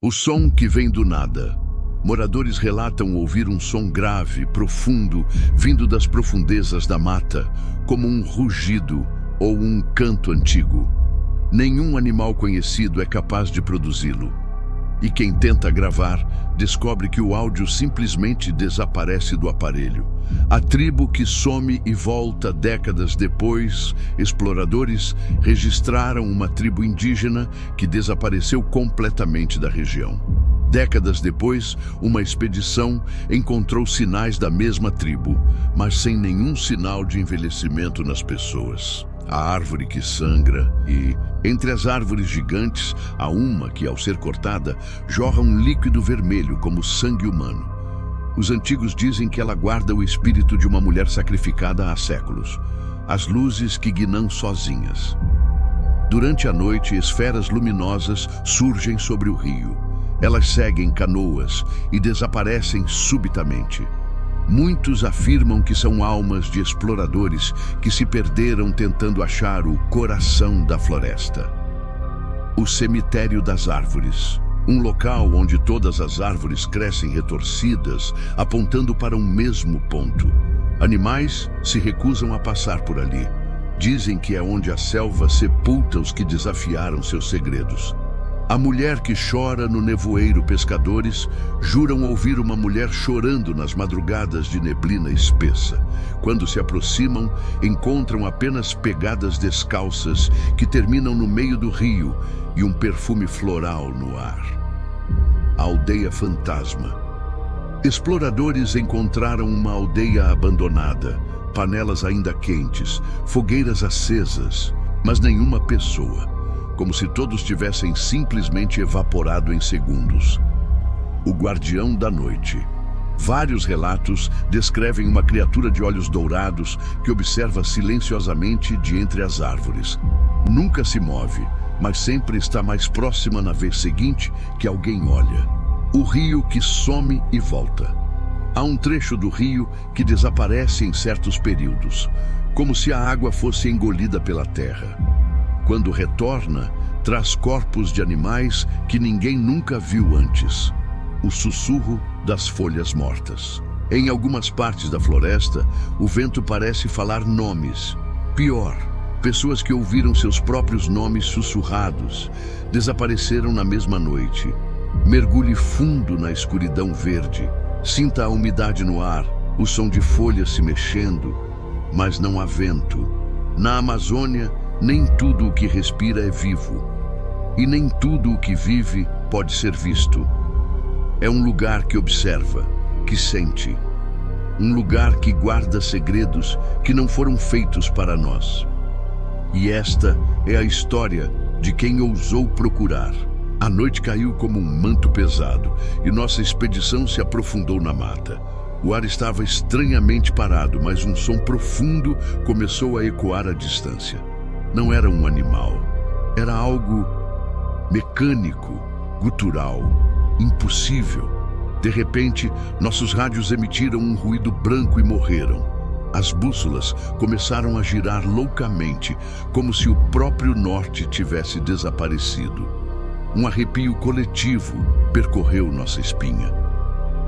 O som que vem do nada. Moradores relatam ouvir um som grave, profundo, vindo das profundezas da mata, como um rugido ou um canto antigo. Nenhum animal conhecido é capaz de produzi-lo. E quem tenta gravar, descobre que o áudio simplesmente desaparece do aparelho. A tribo que some e volta décadas depois, exploradores registraram uma tribo indígena que desapareceu completamente da região. Décadas depois, uma expedição encontrou sinais da mesma tribo, mas sem nenhum sinal de envelhecimento nas pessoas. A árvore que sangra e, entre as árvores gigantes, há uma que, ao ser cortada, jorra um líquido vermelho como sangue humano. Os antigos dizem que ela guarda o espírito de uma mulher sacrificada há séculos. As luzes que guinam sozinhas. Durante a noite, esferas luminosas surgem sobre o rio. Elas seguem canoas e desaparecem subitamente. Muitos afirmam que são almas de exploradores que se perderam tentando achar o coração da floresta. O cemitério das árvores. Um local onde todas as árvores crescem retorcidas, apontando para um mesmo ponto. Animais se recusam a passar por ali. Dizem que é onde a selva sepulta os que desafiaram seus segredos. A mulher que chora no nevoeiro. Pescadores juram ouvir uma mulher chorando nas madrugadas de neblina espessa. Quando se aproximam, encontram apenas pegadas descalças que terminam no meio do rio e um perfume floral no ar. A aldeia fantasma. Exploradores encontraram uma aldeia abandonada, panelas ainda quentes, fogueiras acesas, mas nenhuma pessoa. Como se todos tivessem simplesmente evaporado em segundos. O guardião da noite. Vários relatos descrevem uma criatura de olhos dourados que observa silenciosamente de entre as árvores. Nunca se move, mas sempre está mais próxima na vez seguinte que alguém olha. O rio que some e volta. Há um trecho do rio que desaparece em certos períodos, como se a água fosse engolida pela terra. Quando retorna, traz corpos de animais que ninguém nunca viu antes. O sussurro das folhas mortas. Em algumas partes da floresta, o vento parece falar nomes. Pior, pessoas que ouviram seus próprios nomes sussurrados desapareceram na mesma noite. Mergulhe fundo na escuridão verde. Sinta a umidade no ar, o som de folhas se mexendo, mas não há vento. Na Amazônia, nem tudo o que respira é vivo, e nem tudo o que vive pode ser visto. É um lugar que observa, que sente. Um lugar que guarda segredos que não foram feitos para nós. E esta é a história de quem ousou procurar. A noite caiu como um manto pesado e nossa expedição se aprofundou na mata. O ar estava estranhamente parado, mas um som profundo começou a ecoar à distância. Não era um animal, era algo mecânico, gutural, impossível. De repente, nossos rádios emitiram um ruído branco e morreram. As bússolas começaram a girar loucamente, como se o próprio norte tivesse desaparecido. Um arrepio coletivo percorreu nossa espinha.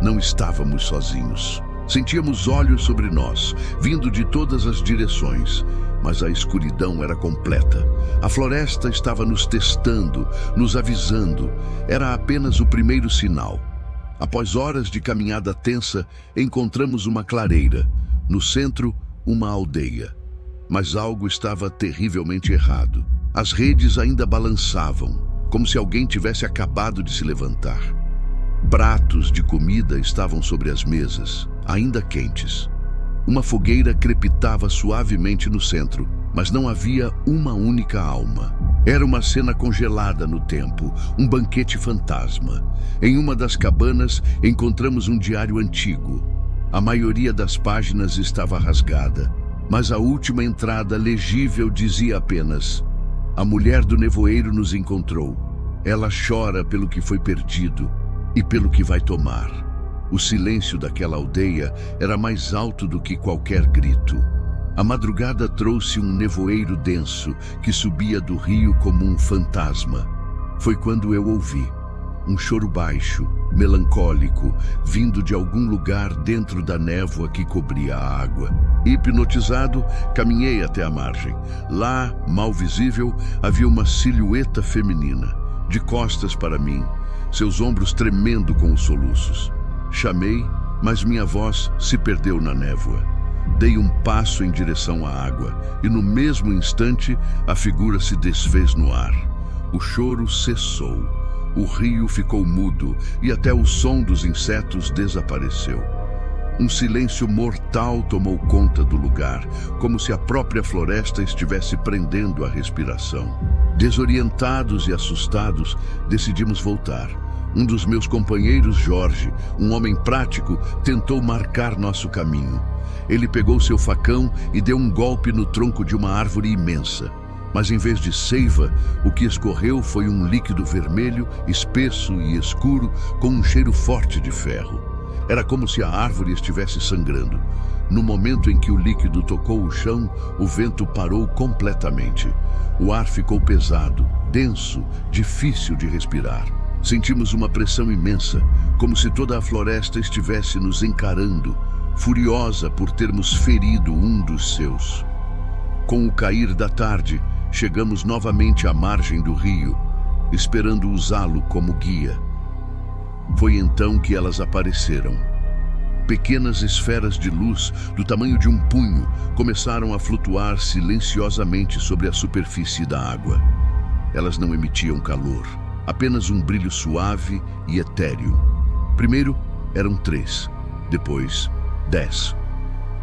Não estávamos sozinhos. Sentíamos olhos sobre nós, vindo de todas as direções. Mas a escuridão era completa. A floresta estava nos testando, nos avisando. Era apenas o primeiro sinal. Após horas de caminhada tensa, encontramos uma clareira. No centro, uma aldeia. Mas algo estava terrivelmente errado. As redes ainda balançavam, como se alguém tivesse acabado de se levantar. Pratos de comida estavam sobre as mesas, ainda quentes. Uma fogueira crepitava suavemente no centro, mas não havia uma única alma. Era uma cena congelada no tempo, um banquete fantasma. Em uma das cabanas, encontramos um diário antigo. A maioria das páginas estava rasgada, mas a última entrada legível dizia apenas: "A mulher do nevoeiro nos encontrou. Ela chora pelo que foi perdido e pelo que vai tomar." O silêncio daquela aldeia era mais alto do que qualquer grito. A madrugada trouxe um nevoeiro denso que subia do rio como um fantasma. Foi quando eu ouvi um choro baixo, melancólico, vindo de algum lugar dentro da névoa que cobria a água. Hipnotizado, caminhei até a margem. Lá, mal visível, havia uma silhueta feminina, de costas para mim, seus ombros tremendo com os soluços. Chamei, mas minha voz se perdeu na névoa. Dei um passo em direção à água e no mesmo instante a figura se desfez no ar. O choro cessou, o rio ficou mudo e até o som dos insetos desapareceu. Um silêncio mortal tomou conta do lugar, como se a própria floresta estivesse prendendo a respiração. Desorientados e assustados, decidimos voltar. Um dos meus companheiros, Jorge, um homem prático, tentou marcar nosso caminho. Ele pegou seu facão e deu um golpe no tronco de uma árvore imensa. Mas em vez de seiva, o que escorreu foi um líquido vermelho, espesso e escuro, com um cheiro forte de ferro. Era como se a árvore estivesse sangrando. No momento em que o líquido tocou o chão, o vento parou completamente. O ar ficou pesado, denso, difícil de respirar. Sentimos uma pressão imensa, como se toda a floresta estivesse nos encarando, furiosa por termos ferido um dos seus. Com o cair da tarde, chegamos novamente à margem do rio, esperando usá-lo como guia. Foi então que elas apareceram. Pequenas esferas de luz, do tamanho de um punho, começaram a flutuar silenciosamente sobre a superfície da água. Elas não emitiam calor, apenas um brilho suave e etéreo. Primeiro eram 3, depois 10.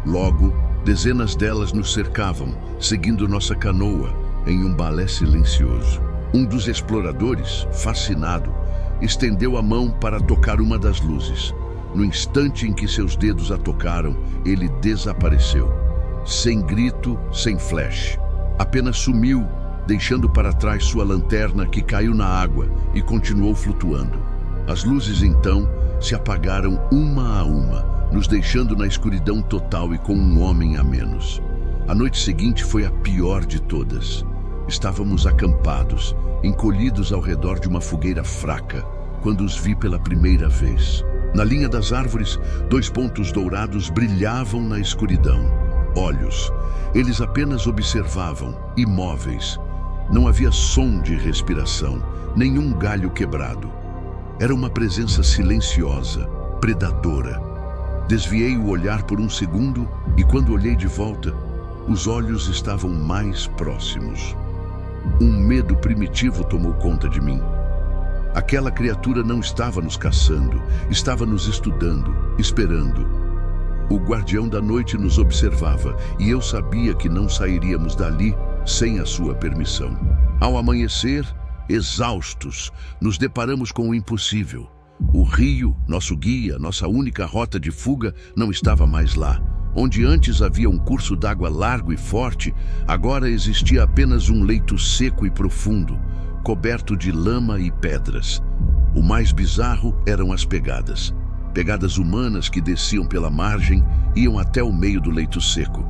Logo, dezenas delas nos cercavam, seguindo nossa canoa em um balé silencioso. Um dos exploradores, fascinado, estendeu a mão para tocar uma das luzes. No instante em que seus dedos a tocaram, ele desapareceu. Sem grito, sem flash. Apenas sumiu, deixando para trás sua lanterna que caiu na água e continuou flutuando. As luzes então se apagaram uma a uma, nos deixando na escuridão total e com um homem a menos. A noite seguinte foi a pior de todas. Estávamos acampados, encolhidos ao redor de uma fogueira fraca, quando os vi pela primeira vez. Na linha das árvores, 2 pontos dourados brilhavam na escuridão. Olhos. Eles apenas observavam, imóveis. Não havia som de respiração, nenhum galho quebrado. Era uma presença silenciosa, predadora. Desviei o olhar por um segundo e quando olhei de volta, os olhos estavam mais próximos. Um medo primitivo tomou conta de mim. Aquela criatura não estava nos caçando, estava nos estudando, esperando. O guardião da noite nos observava e eu sabia que não sairíamos dali sem a sua permissão. Ao amanhecer, exaustos, nos deparamos com o impossível. O rio, nosso guia, nossa única rota de fuga, não estava mais lá. Onde antes havia um curso d'água largo e forte, agora existia apenas um leito seco e profundo, coberto de lama e pedras. O mais bizarro eram as pegadas. Pegadas humanas que desciam pela margem, iam até o meio do leito seco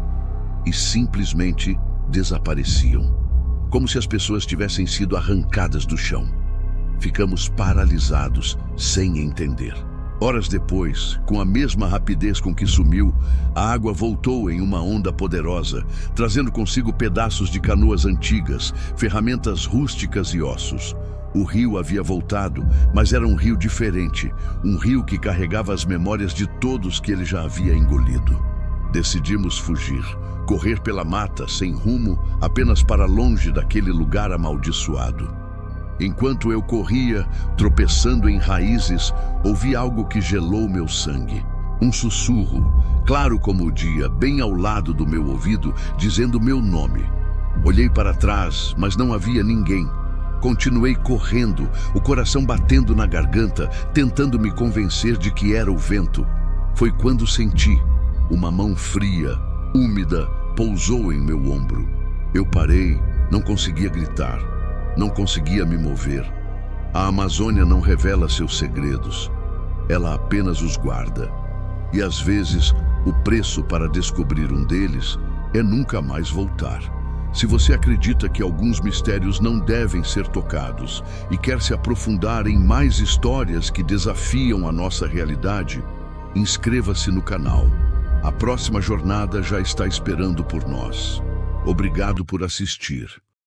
e simplesmente desapareciam, como se as pessoas tivessem sido arrancadas do chão. Ficamos paralisados, sem entender. Horas depois, com a mesma rapidez com que sumiu, a água voltou em uma onda poderosa, trazendo consigo pedaços de canoas antigas, ferramentas rústicas e ossos. O rio havia voltado, mas era um rio diferente, um rio que carregava as memórias de todos que ele já havia engolido. Decidimos fugir, correr pela mata, sem rumo, apenas para longe daquele lugar amaldiçoado. Enquanto eu corria, tropeçando em raízes, ouvi algo que gelou meu sangue. Um sussurro, claro como o dia, bem ao lado do meu ouvido, dizendo meu nome. Olhei para trás, mas não havia ninguém. Continuei correndo, o coração batendo na garganta, tentando me convencer de que era o vento. Foi quando senti uma mão fria, úmida, pousou em meu ombro. Eu parei, não conseguia gritar. Não conseguia me mover. A Amazônia não revela seus segredos. Ela apenas os guarda. E às vezes, o preço para descobrir um deles é nunca mais voltar. Se você acredita que alguns mistérios não devem ser tocados e quer se aprofundar em mais histórias que desafiam a nossa realidade, inscreva-se no canal. A próxima jornada já está esperando por nós. Obrigado por assistir.